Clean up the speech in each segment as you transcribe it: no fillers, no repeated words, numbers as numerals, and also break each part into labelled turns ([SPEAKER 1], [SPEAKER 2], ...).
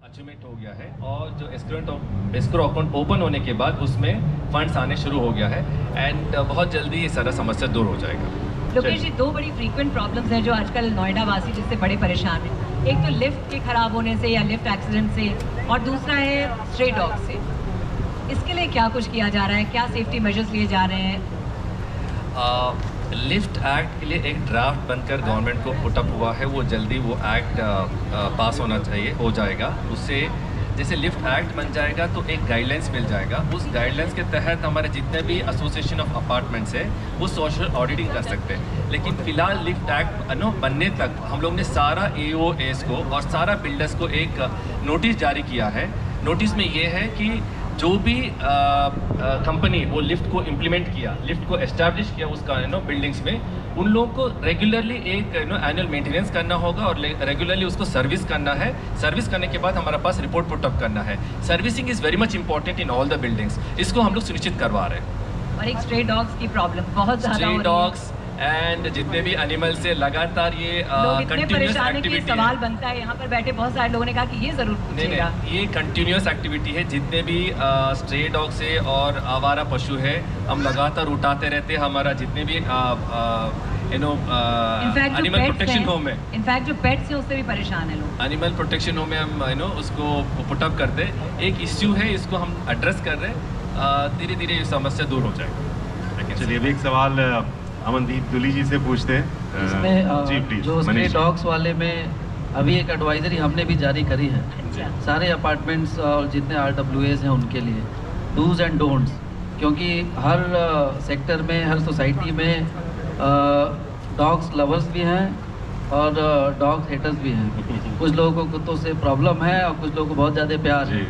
[SPEAKER 1] Achievement हो गया है और जो एस्क्रो अकाउंट ओपन होने के बाद उसमें फंड्स आने शुरू हो गया है एंड बहुत जल्दी ये सारा समस्या दूर हो जाएगा।
[SPEAKER 2] लोकेश जी, दो बड़ी फ्रीक्वेंट प्रॉब्लम्स हैं जो आजकल नोएडा वासी जिससे बड़े परेशान हैं। एक तो लिफ्ट के खराब होने से या लिफ्ट एक्सीडेंट से, और दूसरा है स्ट्रे डॉग से। इसके लिए क्या कुछ किया जा रहा है, क्या सेफ्टी मेजर्स लिए जा रहे हैं?
[SPEAKER 1] लिफ्ट एक्ट के लिए एक ड्राफ्ट बनकर गवर्नमेंट को पुटअप हुआ है, वो जल्दी वो एक्ट पास होना चाहिए, हो जाएगा। उससे जैसे लिफ्ट एक्ट बन जाएगा तो एक गाइडलाइंस मिल जाएगा। उस गाइडलाइंस के तहत हमारे जितने भी एसोसिएशन ऑफ अपार्टमेंट्स है वो सोशल ऑडिटिंग कर सकते हैं। लेकिन फिलहाल लिफ्ट एक्ट बनने तक हम लोग ने सारा AOS को और सारा बिल्डर्स को एक नोटिस जारी किया है। नोटिस में ये है कि जो भी कंपनी वो लिफ्ट को इम्प्लीमेंट किया, लिफ्ट को एस्टैब्लिश किया उसका बिल्डिंग्स में, उन लोगों को रेगुलरली एक एनुअल मेंटेनेंस करना होगा और रेगुलरली उसको सर्विस करना है। सर्विस करने के बाद हमारे पास रिपोर्ट पुटअप करना है। Servicing is very much important in all the buildings. इसको हम लोग सुनिश्चित करवा रहे हैं।
[SPEAKER 2] और एक स्ट्रे डॉग्स की प्रॉब्लम बहुत ज़्यादा हो रही है।
[SPEAKER 1] स्ट्रे डॉग्स एंड जितने भी एनिमल से लगातार ये
[SPEAKER 2] कंटिन्यूस एक्टिविटी, सवाल बनता है। यहाँ पर बैठे बहुत सारे लोगों ने कहा कि ये जरूर पूछिएगा।
[SPEAKER 1] ये कंटिन्यूस एक्टिविटी है। जितने भी स्ट्रे डॉग से और आवारा पशु है हम लगातार उठाते रहते हैं। हमारा जितने भी एनिमल प्रोटेक्शन होम है,
[SPEAKER 2] इनफैक्ट जो पेट्स है उससे भी परेशान है लोग।
[SPEAKER 1] एनिमल प्रोटेक्शन होम में हम उसको पुटअप करते हैं। एक इश्यू है, इसको हम एड्रेस कर रहे हैं। धीरे धीरे ये समस्या दूर हो जाएगी।
[SPEAKER 3] चलिए अभी एक सवाल अमनदीप दुली जी से पूछते हैं।
[SPEAKER 4] इसमें
[SPEAKER 3] जी प्लीज।
[SPEAKER 4] जो स्ट्रे डॉग्स वाले में अभी एक एडवाइजरी हमने भी जारी करी है सारे अपार्टमेंट्स और जितने RWAs हैं उनके लिए, डूज एंड डोंट्स। क्योंकि हर सेक्टर में, हर सोसाइटी में डॉग्स लवर्स भी हैं और डॉग्स हेटर्स भी हैं। कुछ लोगों को कुत्तों से प्रॉब्लम है और कुछ लोगों को बहुत ज़्यादा प्यार है।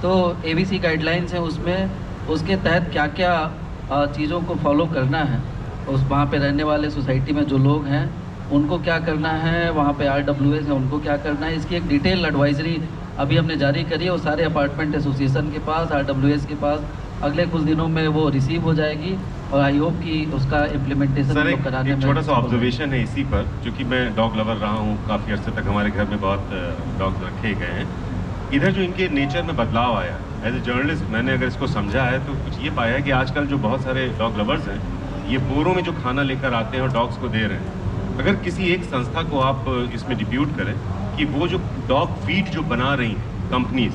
[SPEAKER 4] तो ABC गाइडलाइंस हैं, उसमें उसके तहत क्या क्या चीज़ों को फॉलो करना है, उस वहाँ पे रहने वाले सोसाइटी में जो लोग हैं उनको क्या करना है, वहाँ पे RWAs हैं उनको क्या करना है, इसकी एक डिटेल एडवाइजरी अभी हमने जारी करी है। और सारे अपार्टमेंट एसोसिएशन के पास, RWAs के पास अगले कुछ दिनों में वो रिसीव हो जाएगी और आई होप कि उसका इम्प्लीमेंटेशन हम लोग कराने में।
[SPEAKER 3] छोटा सा ऑब्जर्वेशन है इसी पर, क्योंकि मैं डॉग लवर रहा हूँ काफ़ी अर्से तक, हमारे घर में बहुत डॉग्स रखे गए हैं। इधर जो इनके नेचर में बदलाव आया, एज ए जर्नलिस्ट मैंने अगर इसको समझा है तो कुछ ये पाया है कि आजकल जो बहुत सारे डॉग लवर्स हैं ये बोरों में जो खाना लेकर आते हैं और डॉग्स को दे रहे हैं। अगर किसी एक संस्था को आप इसमें डिप्यूट करें कि वो जो डॉग फीड जो बना रही हैं कंपनीज,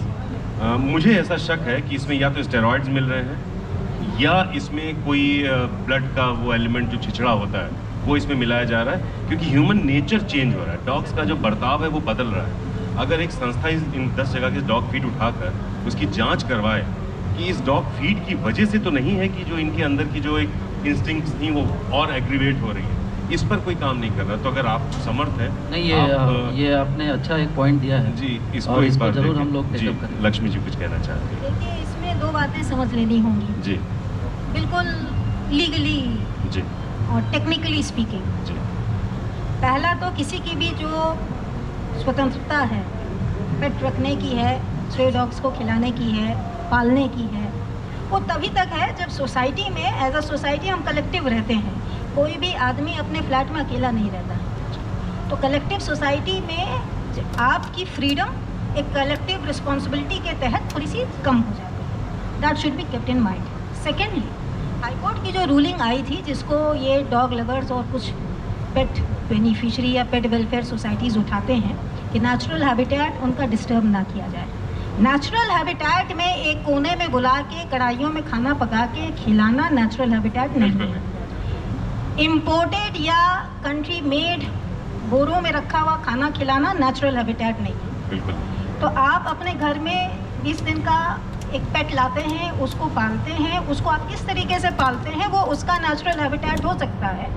[SPEAKER 3] मुझे ऐसा शक है कि इसमें या तो स्टेरॉइड्स मिल रहे हैं या इसमें कोई ब्लड का वो एलिमेंट जो छिछड़ा होता है वो इसमें मिलाया जा रहा है। क्योंकि ह्यूमन नेचर चेंज हो रहा है, डॉग्स का जो बर्ताव है वो बदल रहा है। अगर एक संस्था इन 10 जगह के डॉग फीड उठाकर उसकी जाँच करवाए कि इस डॉग फीड की वजह से तो नहीं है कि जो इनके अंदर की जो एक इंस्टिंक्ट्स थी वो और एग्रीवेट हो रही है, इस पर कोई काम नहीं कर रहा। तो अगर आप समर्थ हैं
[SPEAKER 4] नहीं, ये आपने अच्छा एक पॉइंट दिया है
[SPEAKER 3] जी, इसको
[SPEAKER 4] और
[SPEAKER 3] इस बार
[SPEAKER 4] जरूर हम लोग टेकअप करेंगे।
[SPEAKER 3] लक्ष्मी जी कुछ कहना चाहते हैं?
[SPEAKER 5] देखिए, इसमें दो बातें समझ लेनी होंगी
[SPEAKER 3] जी
[SPEAKER 5] बिल्कुल लीगली
[SPEAKER 3] जी
[SPEAKER 5] और टेक्निकली स्पीकिंग।
[SPEAKER 3] जी
[SPEAKER 5] पहला तो किसी की भी जो स्वतंत्रता है पेट रखने की है, स्ट्रे डॉग्स को खिलाने की है, पालने की है, वो तभी तक है जब सोसाइटी में एज अ सोसाइटी हम कलेक्टिव रहते हैं। कोई भी आदमी अपने फ्लैट में अकेला नहीं रहता। तो कलेक्टिव सोसाइटी में आपकी फ्रीडम एक कलेक्टिव रिस्पॉन्सिबिलिटी के तहत थोड़ी सी कम हो जाती है। That should be kept in mind. Secondly, high court की जो रूलिंग आई थी जिसको ये डॉग लवर्स और कुछ पेट बेनिफिशरी या पेट वेलफेयर सोसाइटीज़ उठाते हैं कि नेचुरल हैबिटेट उनका डिस्टर्ब ना किया जाए। नेचुरल हैबिटेट में एक कोने में बुला के कढ़ाइयों में खाना पका के खिलाना नेचुरल हैबिटेट नहीं है। इम्पोर्टेड या कंट्री मेड बोरों में रखा हुआ खाना खिलाना नेचुरल हैबिटेट नहीं है।
[SPEAKER 3] बिल्कुल।
[SPEAKER 5] तो आप अपने घर में 20 दिन का एक पेट लाते हैं, उसको पालते हैं, उसको आप किस तरीके से पालते हैं वो उसका नेचुरल हैबिटेट हो सकता है।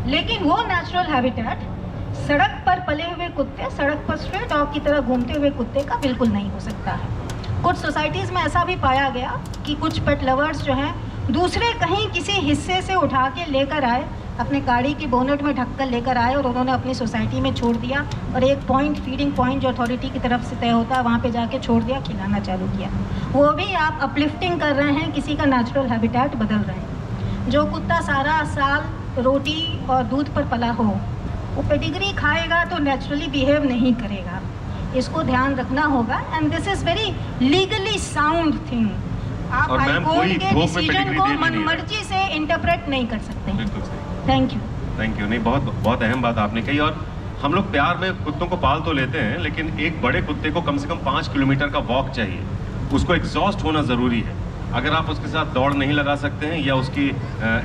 [SPEAKER 5] लेकिन वो नेचुरल हैबिटेट सड़क पर पले हुए कुत्ते, सड़क पर स्ट्रे डॉग की तरह घूमते हुए कुत्ते का बिल्कुल नहीं हो सकता है। कुछ सोसाइटीज़ में ऐसा भी पाया गया कि कुछ पेट लवर्स जो हैं दूसरे कहीं किसी हिस्से से उठा के लेकर आए, अपने गाड़ी की बोनेट में ढककर लेकर आए और उन्होंने अपनी सोसाइटी में छोड़ दिया और एक पॉइंट, फीडिंग पॉइंट जो अथॉरिटी की तरफ से तय होता है वहाँ पे जाके छोड़ दिया, खिलाना चालू किया। वो भी आप अपलिफ्टिंग कर रहे हैं, किसी का नेचुरल हैबिटेट बदल रहे हैं। जो कुत्ता सारा साल रोटी और दूध पर पला हो वो पेडिग्री खाएगा तो नेचुरली बिहेव नहीं करेगा। इसको ध्यान रखना होगा and this is very legally sound thing. आप
[SPEAKER 3] और
[SPEAKER 5] हाई
[SPEAKER 3] मैम
[SPEAKER 5] कोर्ट
[SPEAKER 3] कोई
[SPEAKER 5] के
[SPEAKER 3] थोक में
[SPEAKER 5] डिसीजन
[SPEAKER 3] पेडिग्री
[SPEAKER 5] को
[SPEAKER 3] दे भी नहीं रहा।
[SPEAKER 5] मनमर्जी से इंटरप्रेट नहीं कर सकते।
[SPEAKER 3] बिल्कुल सही।
[SPEAKER 5] Thank you.
[SPEAKER 3] Thank you. नहीं, बहुत बहुत अहम बात आपने कही। और हम लोग प्यार में कुत्तों को पाल तो लेते हैं, लेकिन एक बड़े कुत्ते को कम से कम 5 किलोमीटर का वॉक चाहिए, उसको एग्जॉस्ट होना ज़रूरी है। अगर आप उसके साथ दौड़ नहीं लगा सकते हैं या उसकी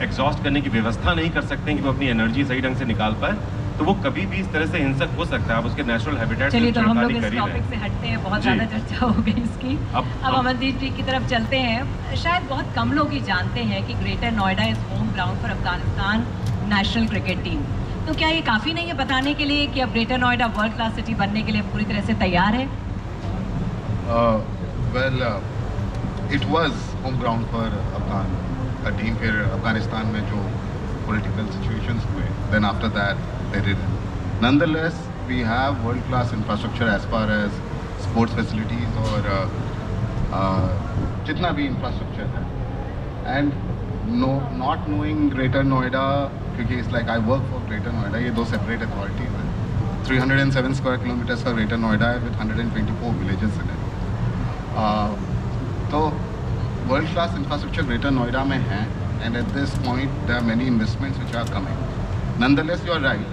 [SPEAKER 3] एग्जॉस्ट करने की व्यवस्था नहीं कर सकते हैं कि वो अपनी एनर्जी सही ढंग से निकाल पाए, तो वो कभी भी इस तरह से हिंसक हो सकता है। आप उसके नेचुरल हैबिटेट
[SPEAKER 2] चलिए तो हम लोग
[SPEAKER 3] कर
[SPEAKER 2] इस
[SPEAKER 3] ही रहे
[SPEAKER 2] टॉपिक से
[SPEAKER 3] हैं।
[SPEAKER 2] हटते हैं, बहुत
[SPEAKER 3] जी।
[SPEAKER 2] ज़्यादा चर्चा हो गई इसकी। अब
[SPEAKER 3] हम-
[SPEAKER 2] अमनदीप जी की तरफ चलते हैं। शायद बहुत कम लोग ही जानते हैं कि greater Noida is home ground for Afghanistan national cricket team. तो क्या ये काफ़ी नहीं है बताने के लिए कि अब greater Noida world class city बनने के लिए पूरी तरह से तैयार है?
[SPEAKER 6] Well, it was home ground for a team फिर अफगानिस्तान में जो political situations हुए, then after that they didn't. Nonetheless, we have world-class infrastructure as far as sports facilities और जितना भी infrastructure है. And not knowing Greater Noida, क्योंकि it's like I work for Greater Noida, ये दो separate authorities हैं. 307 square kilometers का Greater Noida है with 124 villages in it. तो world class infrastructure Greater Noida में है and at this point there are many investments which are coming. Nonetheless you are right,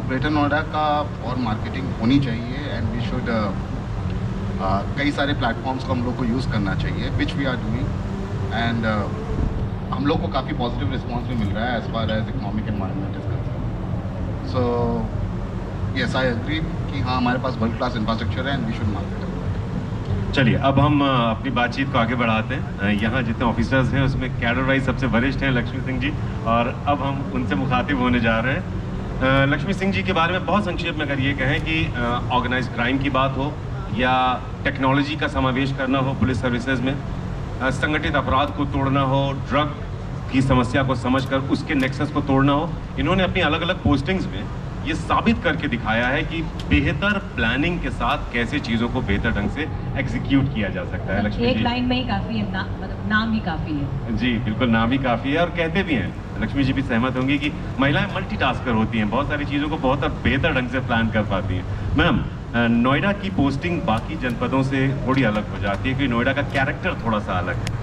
[SPEAKER 6] Greater Noida का और मार्केटिंग होनी चाहिए एंड वी शुड कई सारे प्लेटफॉर्म्स को हम लोग को यूज़ करना चाहिए which we are doing and हम लोग को काफ़ी पॉजिटिव रिस्पॉन्स भी मिल रहा है as far as economic environment is concern. So yes I agree कि हाँ हमारे पास वर्ल्ड क्लास इंफ्रास्ट्रक्चर है एंड वी शुड मार्केट।
[SPEAKER 3] चलिए अब हम अपनी बातचीत को आगे बढ़ाते हैं। यहाँ जितने ऑफिसर्स हैं उसमें कैडर वाइज सबसे वरिष्ठ हैं लक्ष्मी सिंह जी, और अब हम उनसे मुखातिब होने जा रहे हैं। लक्ष्मी सिंह जी के बारे में बहुत संक्षेप में अगर ये कहें कि ऑर्गेनाइज क्राइम की बात हो या टेक्नोलॉजी का समावेश करना हो पुलिस सर्विसेज में, संगठित अपराध को तोड़ना हो, ड्रग की समस्या को समझकर उसके नेक्सस को तोड़ना हो, इन्होंने अपनी अलग अलग पोस्टिंग्स में ये साबित करके दिखाया है कि बेहतर प्लानिंग के साथ कैसे चीज़ों को बेहतर ढंग से एग्जीक्यूट किया जा सकता है। लक्ष्मी
[SPEAKER 2] एक
[SPEAKER 3] जी,
[SPEAKER 2] लाइन में ही काफ़ी है, मतलब नाम ही काफ़ी है।
[SPEAKER 3] जी बिल्कुल, नाम ही काफ़ी है। और कहते भी हैं, लक्ष्मी जी भी सहमत होंगी कि महिलाएं मल्टीटास्कर होती हैं, बहुत सारी चीज़ों को बहुत बेहतर ढंग से प्लान कर पाती हैं। मैम, नोएडा की पोस्टिंग बाकी जनपदों से थोड़ी अलग हो जाती है क्योंकि नोएडा का कैरेक्टर थोड़ा सा अलग है।